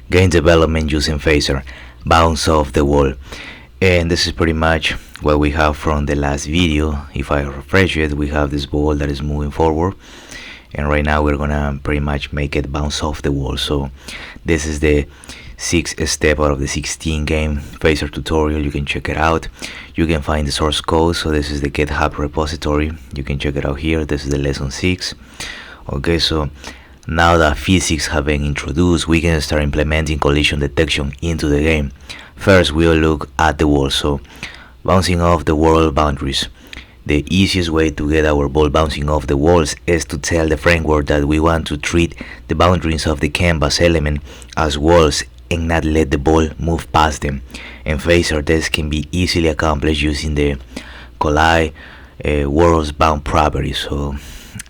game development using phaser, bounce off the wall. And this is pretty much what we have from the last video. If I refresh it, we have this ball that is moving forward, and right now we're gonna pretty much make it bounce off the wall. So this is the 6th step out of the 16 game phaser tutorial. You can check it out. You can find the source code. So this is the GitHub repository, you can check it out here. This is the lesson 6. Okay, so now that physics have been introduced, we can start implementing collision detection into the game. First, we'll look at the wall. So bouncing off the world boundaries. The easiest way to get our ball bouncing off the walls is to tell the framework that we want to treat the boundaries of the canvas element as walls and not let the ball move past them. And phaser, this can be easily accomplished using the collide worlds bound property. So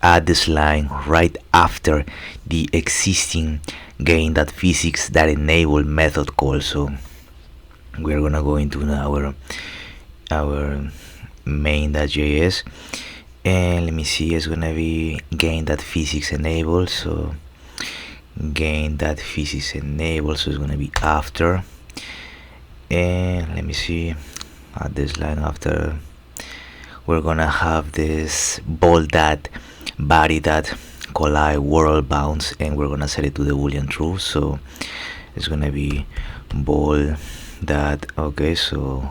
add this line right after the existing game.physics that enable method call. So we're gonna go into our main.js, and let me see, it's gonna be game.physics enable. So game.physics enable, so it's gonna be after, and let me see, at this line after we're gonna have this ball dot body dot collide world bounce, and we're gonna set it to the boolean true. So it's gonna be ball dot, okay, so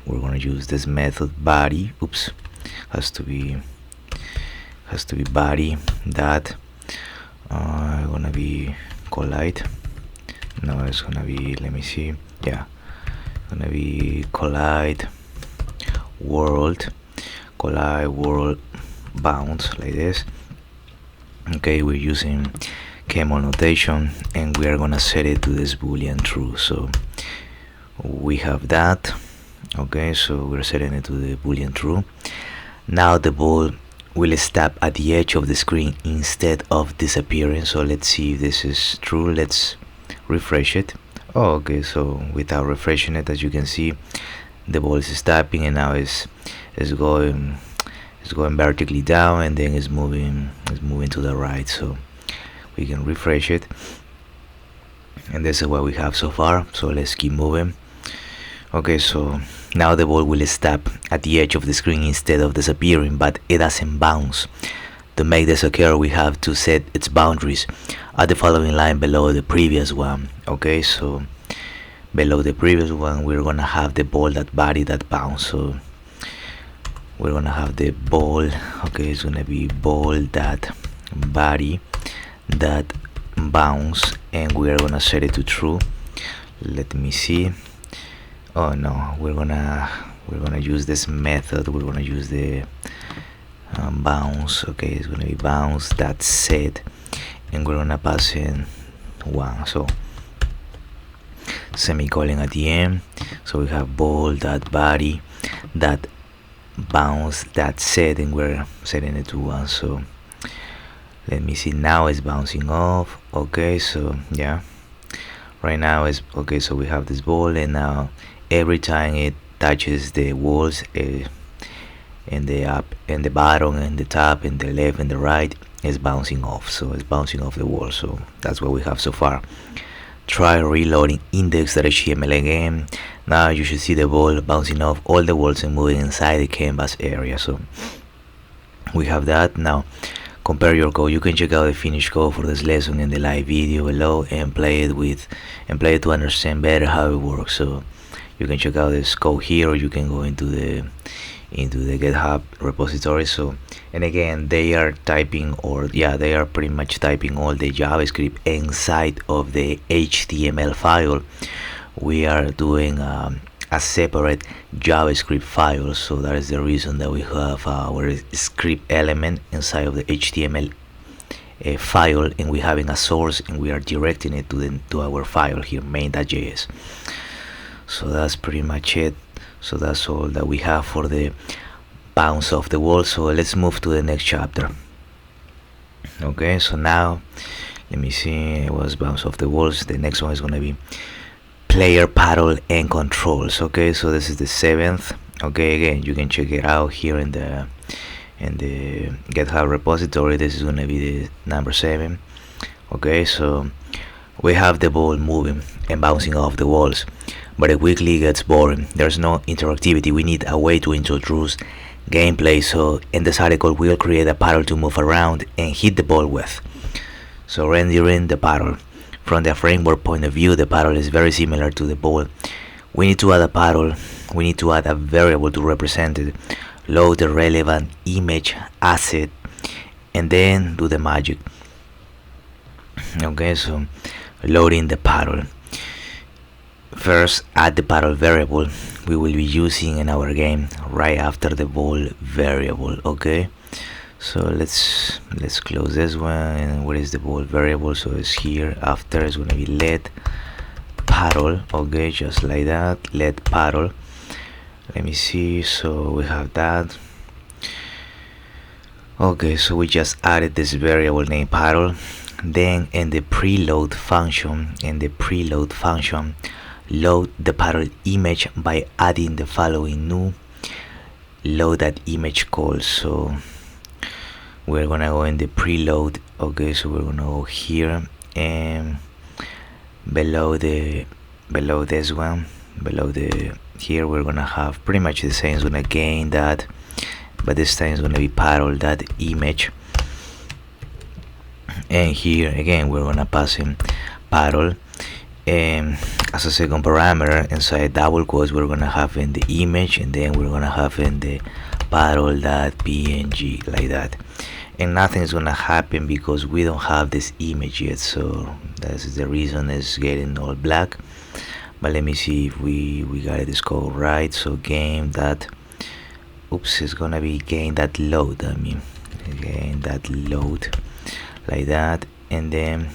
we're gonna use this method body, oops, has to be body dot gonna be collide, no, it's gonna be, let me see, yeah, gonna be collide world bounce, like this. Okay, we're using camel notation, and we are gonna set it to this boolean true. So we have that. Okay, so we're setting it to the boolean true. Now the ball will stop at the edge of the screen instead of disappearing. So let's see if this is true. Let's refresh it. Oh, okay, so without refreshing it, as you can see, the ball is stopping, and now it's going vertically down, and then it's moving to the right. So we can refresh it, and this is what we have so far. So let's keep moving. Okay, so now the ball will stop at the edge of the screen instead of disappearing, but it doesn't bounce. To make this occur, we have to set its boundaries at the following line below the previous one. Okay, so below the previous one, we're gonna have the ball that body that bounce. So we're gonna have the ball, okay, it's gonna be ball that body that bounce, and we're gonna set it to true. Let me see. Oh no, we're gonna use this method. We're gonna use the bounce. Okay, it's gonna be bounce that set, and we're gonna pass in 1. So semicolon at the end. So we have ball that body that bounce that set, and we're setting it to 1. So let me see, now it's bouncing off. Okay, so yeah, right now it's okay. So we have this ball, and now every time it touches the walls, in the up and the bottom and the top and the left and the right, is bouncing off. So it's bouncing off the wall. So that's what we have so far. Try reloading index.html again. Now you should see the ball bouncing off all the walls and moving inside the canvas area. So we have that. Now compare your code. You can check out the finished code for this lesson in the live video below, and play it to understand better how it works. So you can check out this code here, or you can go into the GitHub repository. So, and again, they are typing, or yeah, they are pretty much typing all the JavaScript inside of the HTML file. We are doing a separate JavaScript file, so that is the reason that we have our script element inside of the HTML file, and we're having a source, and we are directing it to our file here, main.js. So that's pretty much it. So that's all that we have for the bounce off the wall. So let's move to the next chapter. Okay, so now let me see, it was bounce off the walls. The next one is going to be player paddle and controls. Okay, so this is the 7th. Okay, again, you can check it out here in the GitHub repository. This is going to be the number 7. Okay, so We have the ball moving and bouncing off the walls, but it quickly gets boring. There's no interactivity. We need a way to introduce gameplay, so in this article we'll create a paddle to move around and hit the ball with. So rendering the paddle. From the framework point of view, the paddle is very similar to the ball. We need to add a paddle, we need to add a variable to represent it, load the relevant image asset, and then do the magic. Okay, so loading the paddle. First, add the paddle variable we will be using in our game right after the ball variable. Okay, so let's close this one. And where is the ball variable? So it's here. After is gonna be let paddle. Okay, just like that, let paddle. Let me see. So we have that. Okay, so we just added this variable named paddle. Then in the preload function, load the paddle image by adding the following new load that image call. So we're gonna go in the preload. Okay, so we're gonna go here and below this one, here we're gonna have pretty much the same. It's gonna gain that, but this time it's gonna be paddle that image. And here again we're gonna pass in paddle, and as a second parameter inside double quotes we're gonna have in the image, and then we're gonna have in the paddle.png, like that. And nothing is gonna happen because we don't have this image yet, so that's the reason it's getting all black. But let me see if we got this code right. So game that, oops, it's gonna be game that load, I mean game that load, like that. And then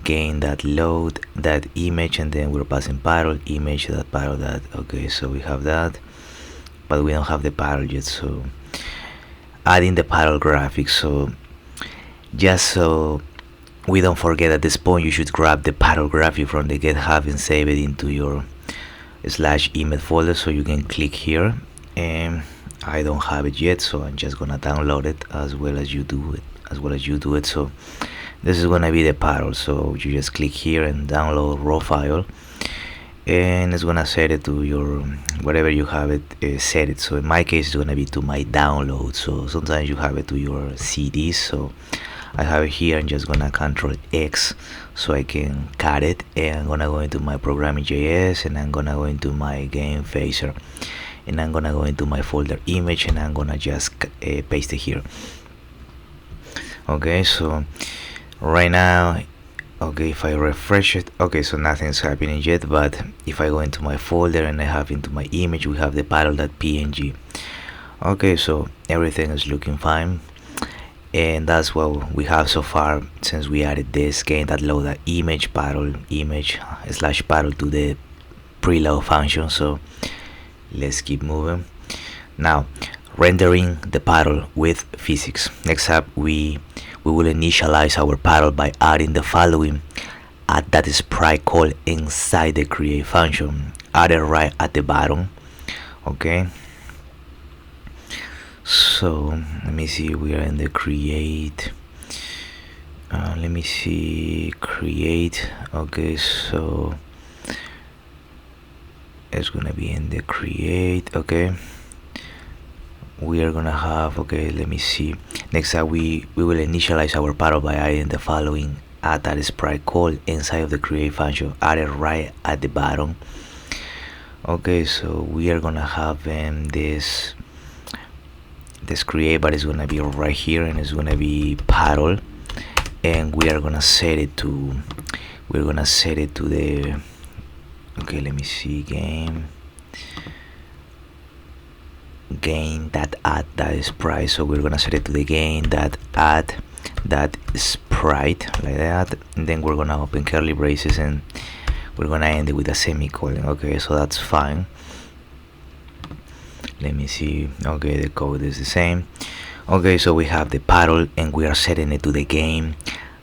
gain that load that image, and then we're passing paddle image that paddle that. Okay, so we have that, but we don't have the paddle yet. So adding the paddle graphics. So just so we don't forget, at this point you should grab the paddle graphic from the GitHub and save it into your /image folder. So you can click here, and I don't have it yet, so I'm just gonna download it as well as you do it. So this is gonna be the paddle. So you just click here and download raw file, and it's gonna set it to your whatever you have it set it. So in my case it's gonna be to my download. So sometimes you have it to your CDs. So I have it here. I'm just gonna Control X so I can cut it, and I'm gonna go into my programming.js, and I'm gonna go into my game phaser, and I'm gonna go into my folder image, and I'm gonna just paste it here. Okay, so right now, okay, if I refresh it, okay, so nothing's happening yet. But if I go into my folder and I have into my image, we have the paddle.png. Okay, so everything is looking fine, and that's what we have so far since we added this game that load that image paddle image /paddle to the preload function. So let's keep moving. Now rendering the paddle with physics. Next up, we will initialize our paddle by adding the following: add that sprite call inside the create function, added right at the bottom. Okay, so let me see, we are in the create. Let me see, create. Okay, so it's gonna be in the create. Okay, we are gonna have, okay, let me see. Next up, we will initialize our paddle by adding the following: add that sprite call inside of the create function, added right at the bottom. Okay, so we are gonna have this create, but it's gonna be right here, and it's gonna be paddle, and we are gonna set it to the, okay, let me see, game that add that sprite. So we're gonna set it to the game that add that sprite, like that, and then we're gonna open curly braces, and we're gonna end it with a semicolon. Okay, so that's fine. Let me see. Okay, the code is the same. Okay, so we have the paddle, and we are setting it to the game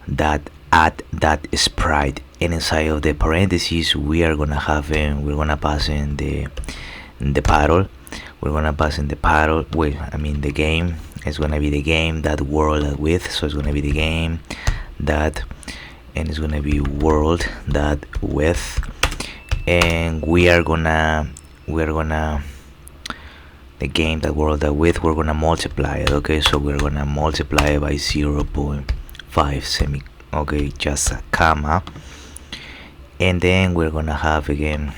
that add that sprite, and inside of the parentheses we are gonna have we're gonna pass in the paddle. We're gonna pass in the paddle, well, I mean the game. It's gonna be the game that world with, so it's gonna be the game that and it's gonna be world dot width, and we're gonna the game that world dot width, we're gonna multiply it. Okay, so we're gonna multiply it by 0.5 semi, okay, just a comma, and then we're gonna have again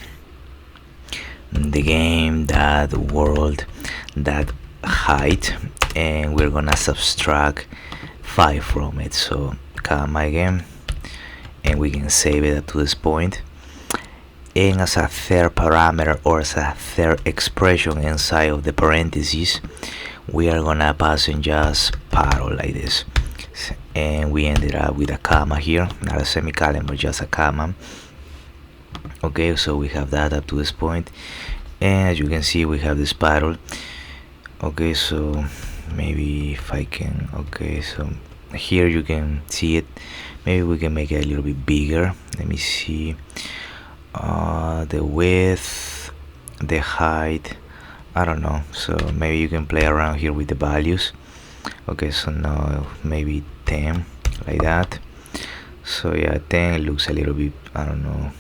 the game that world that height, and we're gonna subtract 5 from it, so comma again, and we can save it up to this point. And as a third parameter, or as a third expression inside of the parentheses, we are gonna pass in just parallel like this, and we ended up with a comma here, not a semicolon but just a comma. Okay, so we have that up to this point, and as you can see we have this parallel. Okay, so maybe if I can, okay, so here you can see it. Maybe we can make it a little bit bigger. Let me see, the width, the height, I don't know, so maybe you can play around here with the values. Okay, so now maybe 10 like that. So yeah, 10 looks a little bit, I don't know,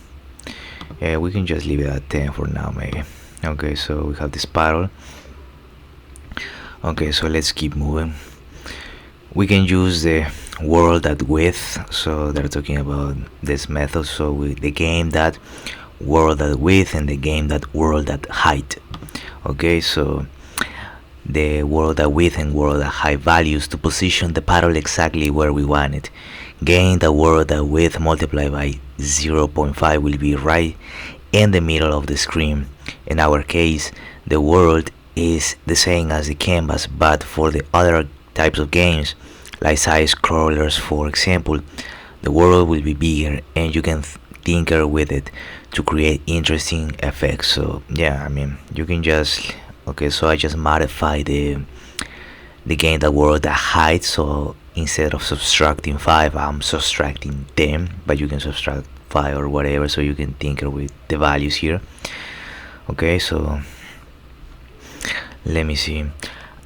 yeah, we can just leave it at 10 for now maybe. Okay, so we have this parallel. Okay, so let's keep moving. We can use the world at width, so they're talking about this method, so with the game that world at width and the game that world at height. Okay, so the world at width and world at height values to position the parallel exactly where we want it. Gain the world at width multiplied by 0.5 will be right in the middle of the screen. In our case, the world is the same as the canvas, but for the other types of games like side scrollers for example, the world will be bigger and you can tinker with it to create interesting effects. So yeah, I mean, you can just, okay, so I just modify the game that world at height, so instead of subtracting 5 I'm subtracting 10, but you can subtract 5 or whatever, so you can tinker with the values here. Okay, so let me see.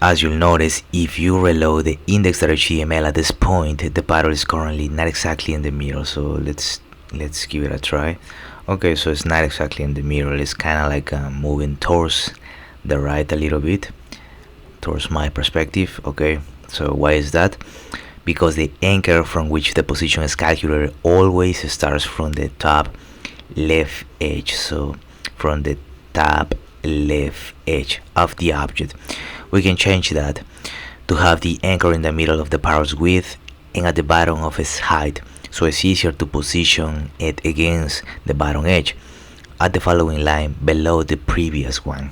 As you'll notice, if you reload the index.html at this point, the parallel is currently not exactly in the middle, so let's give it a try. Okay, so it's not exactly in the middle, it's kind of like moving towards the right a little bit, towards my perspective. Okay, so why is that? Because the anchor from which the position is calculated always starts from the top left edge, so from the top left edge of the object. We can change that to have the anchor in the middle of the parallel's width and at the bottom of its height, so it's easier to position it against the bottom edge at the following line below the previous one.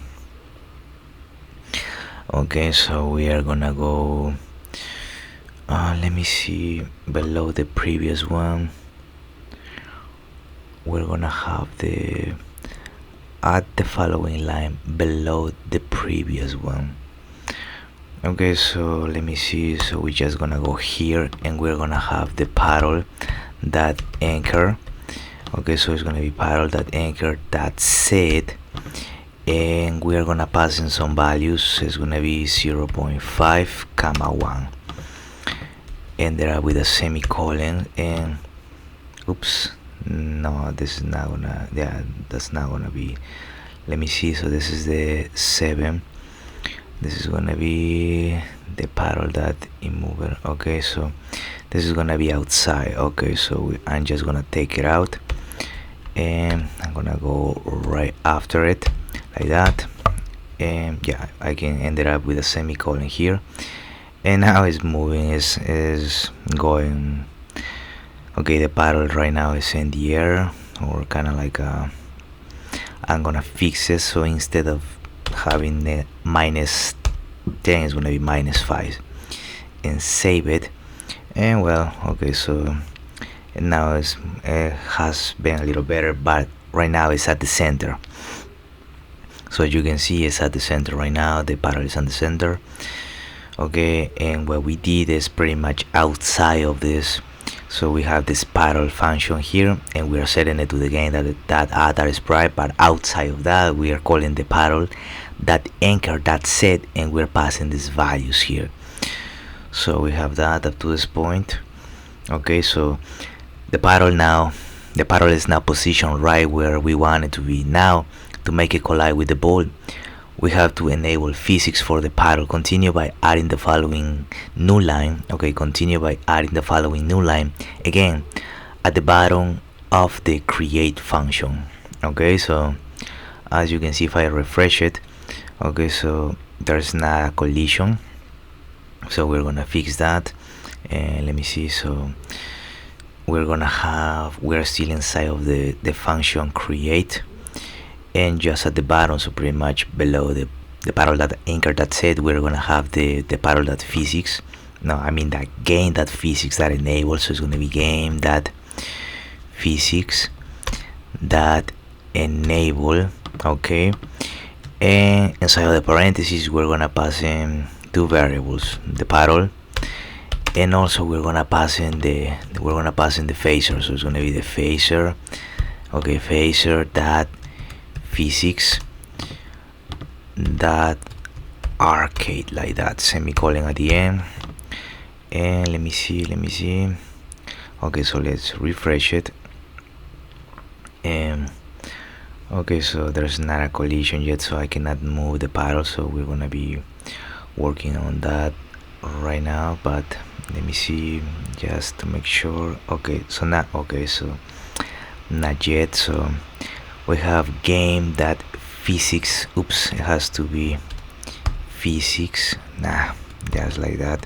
Okay, so we are gonna go, let me see, below the previous one we're gonna have the at the following line below the previous one. Okay, so let me see, so we're just gonna go here and we're gonna have the parallel that anchor. Okay, so it's gonna be parallel that anchor that set, and we're gonna pass in some values. It's gonna be 0.5 comma 1, and there with a semicolon, and oops, no, this is not gonna, yeah, that's not gonna be, let me see, so this is the 7, this is gonna be the parallel that immover. Okay, so this is gonna be outside. Okay, so I'm just gonna take it out and I'm gonna go right after it like that, and yeah, I can end it up with a semicolon here, and now it's moving, is going. Okay, the parallel right now is in the air, or kind of like I'm gonna fix it, so instead of having the minus 10 it's gonna be minus 5, and save it. And well, okay, so now it has been a little better, but right now it's at the center. So as you can see, it's at the center right now, the parallel is on the center. Okay, and what we did is pretty much outside of this, so we have this parallel function here and we are setting it to the game that sprite, but outside of that we are calling the parallel that anchor that set, and we're passing these values here. So we have that up to this point. Okay, so the paddle now the paddle is now positioned right where we want it to be. Now, to make it collide with the ball, we have to enable physics for the paddle. Continue by adding the following new line. Okay, continue by adding the following new line again at the bottom of the create function. Okay, so as you can see, if I refresh it, okay, so there's not a collision, so we're gonna fix that. And let me see, so we're still inside of the function create, and just at the bottom, so pretty much below the paddle.anchor.set, we're gonna have the paddle.physics. No, I mean that game.physics that enables, so it's gonna be game.physics that enable. Okay, and inside of the parentheses, we're gonna pass in two variables, the paddle, and also we're gonna pass in the phaser, so it's gonna be the phaser. Okay, phaser that physics that arcade, like that, semicolon at the end. And let me see. Okay, so let's refresh it. And okay, so there's not a collision yet, so I cannot move the paddle, so we're gonna be working on that right now. But let me see, just to make sure. Okay, so not yet. So we have game that physics. Oops, it has to be physics. Just like that.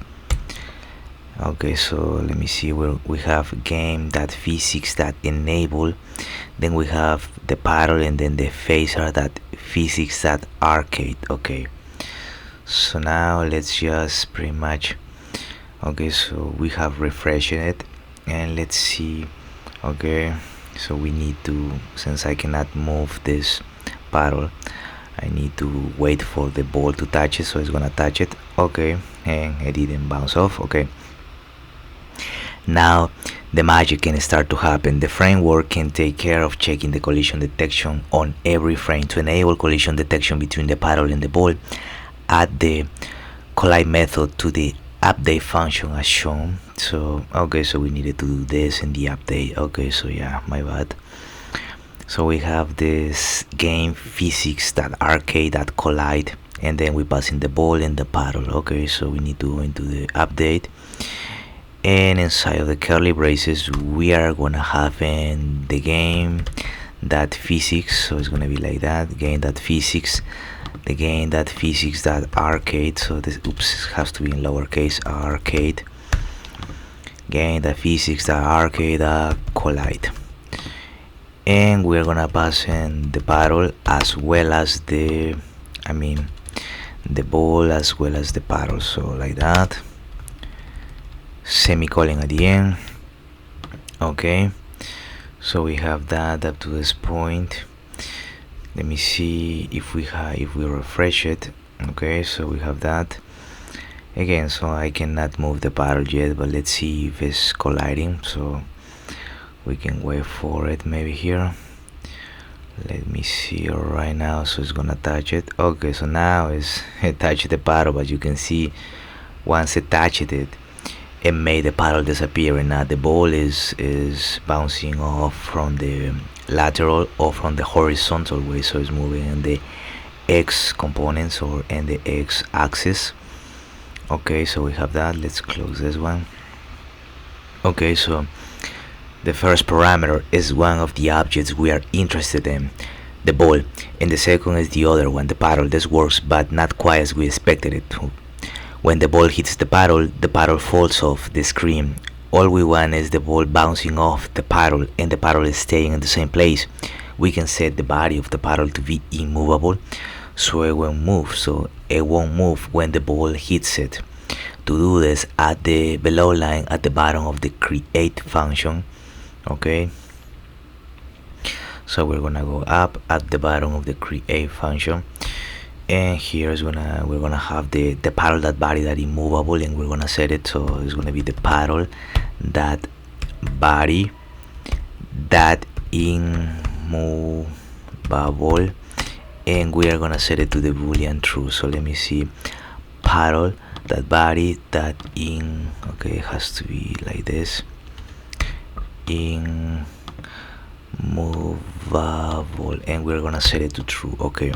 Okay, so let me see, where we have game that physics that enable, then we have the paddle, and then the phaser that physics that arcade. Okay, so now let's just pretty much, okay, so we have refreshed it, and let's see. Okay, so we need to, since I cannot move this paddle, I need to wait for the ball to touch it, so it's gonna touch it. Okay, and it didn't bounce off. Okay, now the magic can start to happen. The framework can take care of checking the collision detection on every frame. To enable collision detection between the paddle and the ball, add the collide method to the update function as shown. So okay, so we needed to do this in the update. Okay, so yeah, my bad. So we have this game physics that arcade that collide, and then we pass in the ball and the paddle. Okay, so we need to go into the update, and inside of the curly braces we are gonna have in the game that physics, so it's gonna be like that, game that physics, the game that physics that arcade, so this, oops, has to be in lowercase, arcade, game that physics that arcade collide, and we're gonna pass in the paddle as well as the ball as well as the paddle, so like that, semicolon at the end. Okay, so we have that up to this point. Let me see if we refresh it. Okay, so we have that again, so I cannot move the paddle yet, but let's see if it's colliding, so we can wait for it maybe here. Let me see right now, so it's gonna touch it. Okay, so now it touched the paddle, but you can see once it touched it, it made the paddle disappear, and now the ball is bouncing off from the lateral or from the horizontal way, so it's moving in the x components or in the x axis. Okay, so we have that. Let's close this one. Okay, so the first parameter is one of the objects we are interested in, the ball, and the second is the other one, the paddle. This works, but not quite as we expected it to. When the ball hits the paddle falls off the screen. All we want is the ball bouncing off the paddle and the paddle is staying in the same place. We can set the body of the paddle to be immovable, so it won't move. When the ball hits it. To do this, add the below line at the bottom of the create function. Okay, so we're gonna go up at the bottom of the create function, and here is we're gonna have the paddle that body that immovable, and we're gonna set it so it's gonna be the paddle that body that immovable, and we are gonna set it to the boolean true. So let me see, paddle that body that in, okay, it has to be like this, in movable, and we're gonna set it to true. Okay,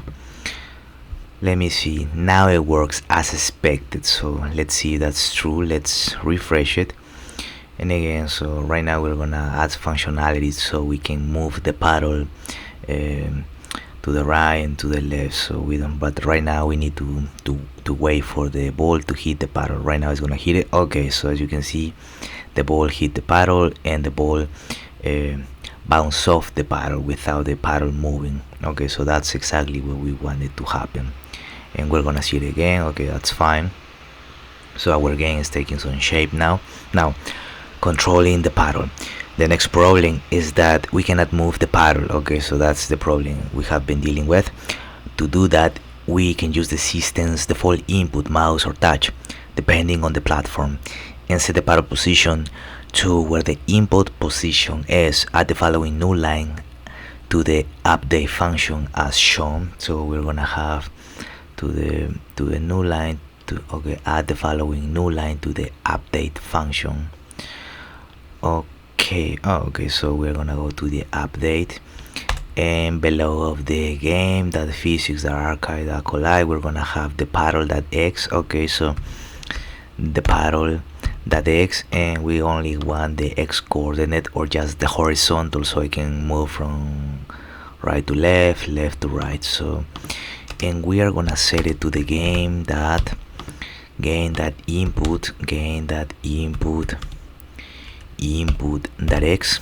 let me see, now it works as expected, so let's see if that's true. Let's refresh it. And again, so right now we're gonna add functionality so we can move the paddle to the right and to the left, so we don't, but right now we need to wait for the ball to hit the paddle. Right now it's gonna hit it. Okay, so as you can see, the ball hit the paddle and the ball bounce off the paddle without the paddle moving. Okay, so that's exactly what we wanted to happen, and we're gonna see it again. Okay, that's fine. So our game is taking some shape now. Controlling the paddle, the next problem is that we cannot move the paddle. Okay, so that's the problem we have been dealing with. To do that, we can use the system's default input, mouse or touch, depending on the platform, and set the paddle position to where the input position is at the following new line to the update function as shown. So we're gonna have to the new line to, okay, add the following new line to the update function. Okay, okay, so we're gonna go to the update, and below of the game.physics.archive.collide we're gonna have the paddle.x. okay, so the paddle.x, and we only want the x coordinate or just the horizontal, so I can move from right to left, left to right. So, and we are gonna set it to the input.x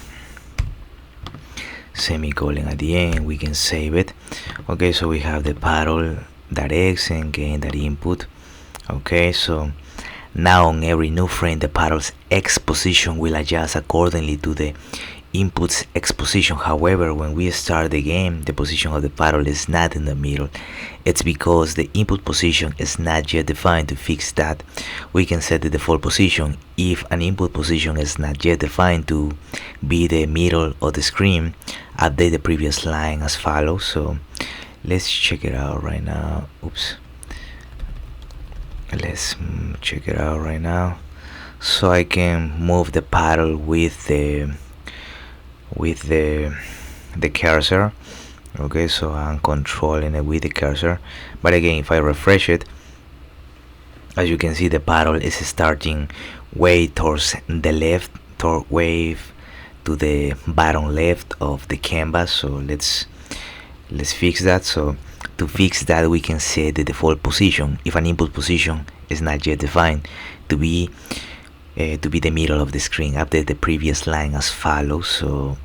semicolon at the end. We can save it. Okay, so we have the paddle.x and game.input. okay, so now on every new frame the paddle's x position will adjust accordingly to the input's x position. However, when we start the game, the position of the paddle is not in the middle. It's because the input position is not yet defined. To fix that, we can set the default position. If an input position is not yet defined to be the middle of the screen, update the previous line as follows. So let's check it out right now. Oops. Let's check it out right now. So I can move the paddle with the cursor. Okay, so I'm controlling it with the cursor, but again, if I refresh it, as you can see, the paddle is starting way towards the left, way to the bottom left of the canvas. So let's fix that. So to fix that, we can set the default position if an input position is not yet defined to be the middle of the screen. Update the previous line as follows. So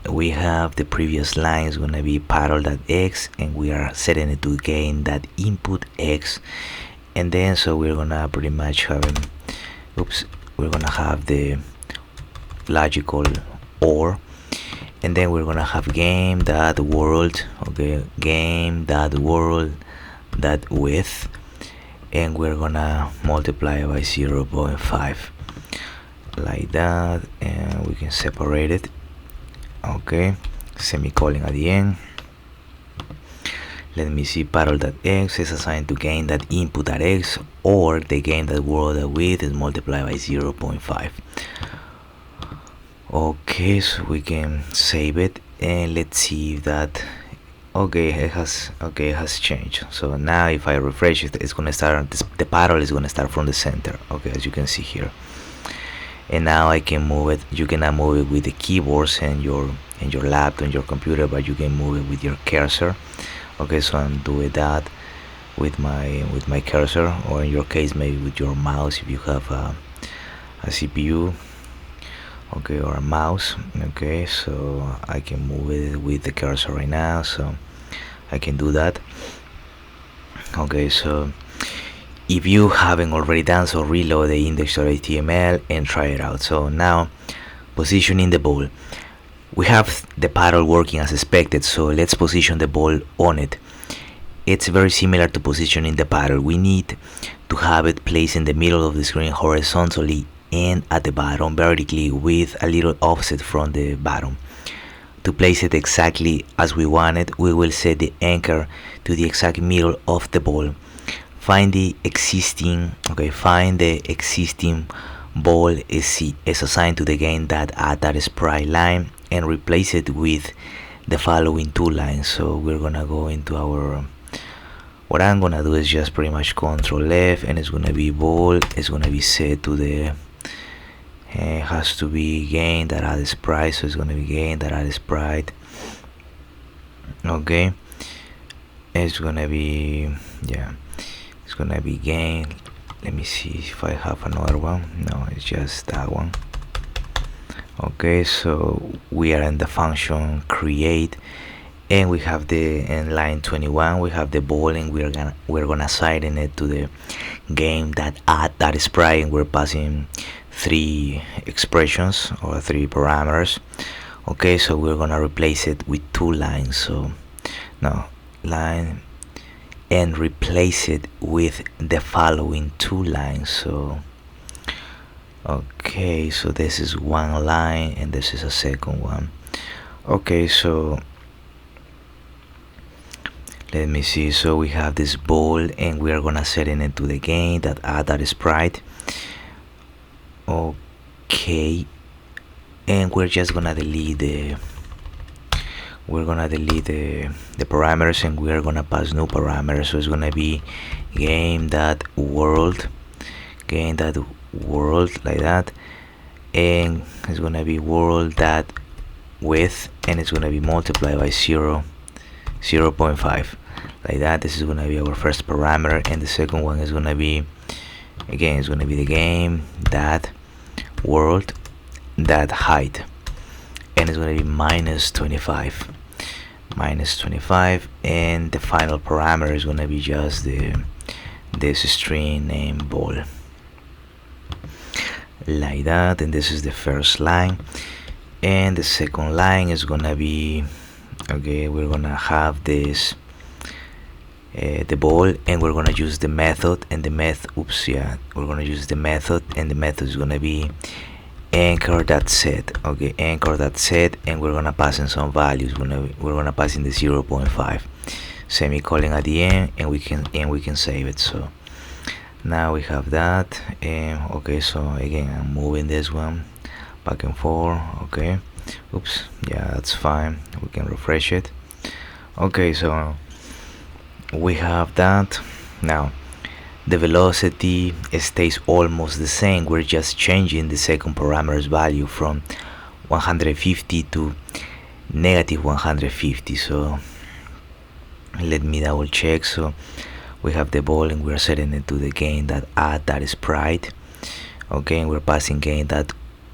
we have the previous line is going to be paddle.x, and we are setting it to gain that input x, and then so we're gonna pretty much have we're gonna have the logical or, and then we're gonna have game.world. okay, game.world.width, and we're gonna multiply by 0.5 like that, and we can separate it. Okay, semicolon at the end. Let me see, paddle.x is assigned to game.input.x, or the game.world.width is multiplied by 0.5. okay, so we can save it, and let's see if that, okay, it has changed. So now if I refresh it, it's gonna start, the paddle is gonna start from the center. Okay, as you can see here, and now I can move it. You cannot move it with the keyboards and your laptop and your computer, but you can move it with your cursor. Okay, so I'm doing that with my cursor, or in your case maybe with your mouse if you have a CPU, okay, or a mouse. Okay, so I can move it with the cursor right now, so I can do that. Okay, so if you haven't already done so, reload the index.html and try it out. So now, positioning the ball. We have the paddle working as expected, so let's position the ball on it. It's very similar to positioning the paddle. We need to have it placed in the middle of the screen horizontally and at the bottom vertically with a little offset from the bottom. To place it exactly as we want it, we will set the anchor to the exact middle of the ball. Find the existing ball is assigned to the game that add that sprite line and replace it with the following two lines. So we're gonna go into our, what I'm gonna do is just pretty much Control F, and it's gonna be ball, it's gonna be set to the has to be gain that add sprite, so it's gonna be gain that add sprite. Okay, it's gonna be, yeah, it's gonna be gain. Let me see if I have another one. No, it's just that one. Okay, so we are in the function create, and we have the, in line 21 we have the ball, and we're gonna assign it to the game that add that sprite, and we're passing three expressions or three parameters. Okay, so we're gonna replace it with two lines. So now line, and replace it with the following two lines. So okay, so this is one line and this is a second one. Okay, so let me see. So we have this ball, and we are gonna set in it to the game that add that sprite. Okay, and we're just gonna delete the parameters, and we're gonna pass new parameters. So it's gonna be game that world like that, and it's gonna be world that width, and it's gonna be multiplied by 0.5 like that. This is gonna be our first parameter, and the second one is gonna be, again, it's gonna be the game that world that height, and it's gonna be minus 25, and the final parameter is gonna be just this string name ball like that. And this is the first line, and the second line is gonna be, okay, we're gonna have this the ball, and we're gonna use the method, and the method, we're gonna use the method, and the method is gonna be anchor that set. Okay, anchor that set, and we're gonna pass in some values. We're gonna pass in the 0.5 semicolon at the end, and we can save it. So now we have that. And okay, so again, I'm moving this one back and forth. Okay, oops, yeah, that's fine, we can refresh it. Okay, so we have that. Now the velocity stays almost the same. We're just changing the second parameter's value from 150 to negative 150. So let me double check. So we have the ball, and we're setting it to the game that add that sprite. Okay, and we're passing game that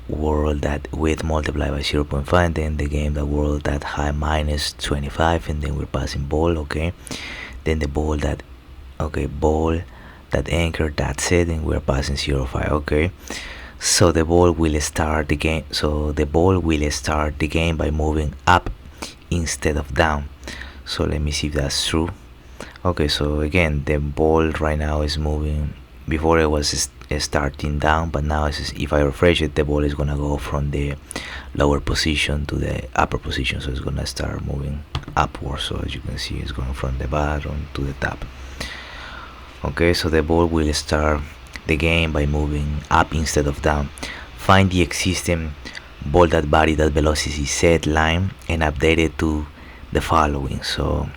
world that width multiplied by 0.5, and then the game that world that height minus 25, and then we're passing ball. Okay, then the ball that, okay, ball that anchor that set, and we're passing 0.5. Okay, so the ball will start the game. So the ball will start the game by moving up instead of down. So let me see if that's true. Okay, so again, the ball right now is moving. Before it was starting down, but now if I refresh it, the ball is gonna go from the lower position to the upper position. So it's gonna start moving upwards. So as you can see, it's going from the bottom to the top. Okay, so the ball will start the game by moving up instead of down. Find the existing ball.body.velocity set line and update it to the following. So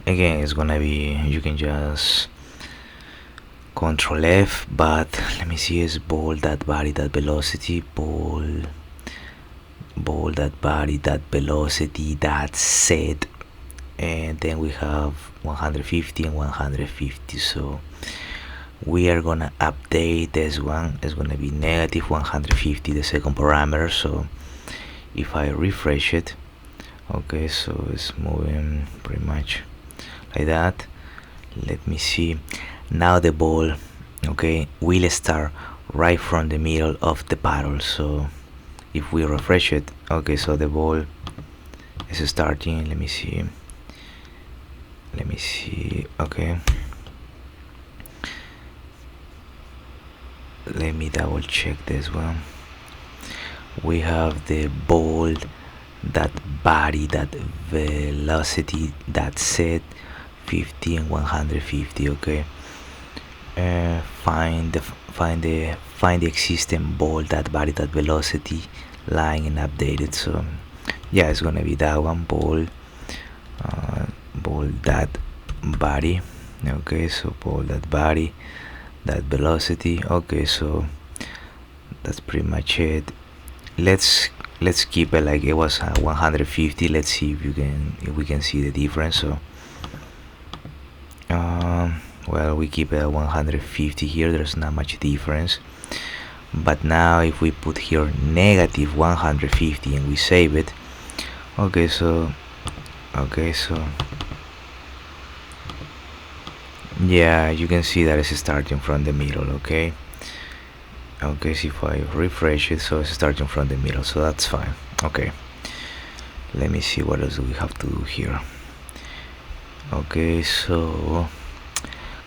again, it's gonna be, you can just Control F, but let me see, is ball.body.velocity, ball.body.velocity that set, and then we have 150 and 150. So we are gonna update this one. It's gonna be negative 150, the second parameter. So if I refresh it, okay, so it's moving pretty much like that. Let me see. Now the ball, okay, will start right from the middle of the paddle. So if we refresh it, okay, so the ball is starting. Let me see, okay, let me double check this one. We have the ball that body that velocity that set 50 and 150. Okay, find the existing ball.body.velocity line and update it. So yeah, it's gonna be that one, ball.body. Okay, so ball.body, that velocity. Okay, so that's pretty much it. Let's keep it like it was 150. Let's see if we can see the difference. So well, we keep it at 150 here. There's not much difference. But now if we put here negative 150 and we save it, okay, so yeah, you can see that it's starting from the middle. Okay, so if I refresh it, so it's starting from the middle, so that's fine. Okay, let me see what else do we have to do here. Okay, so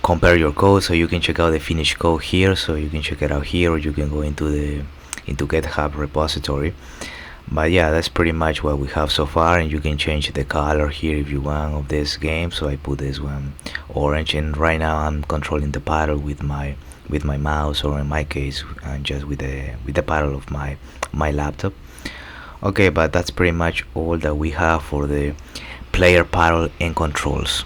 compare your code, so you can check out the finished code here, so you can check it out here, or you can go into GitHub repository. But yeah, that's pretty much what we have so far, and you can change the color here if you want of this game. So I put this one orange, and right now I'm controlling the paddle with my mouse, or in my case just with the paddle of my laptop. Okay, but that's pretty much all that we have for the player paddle and controls.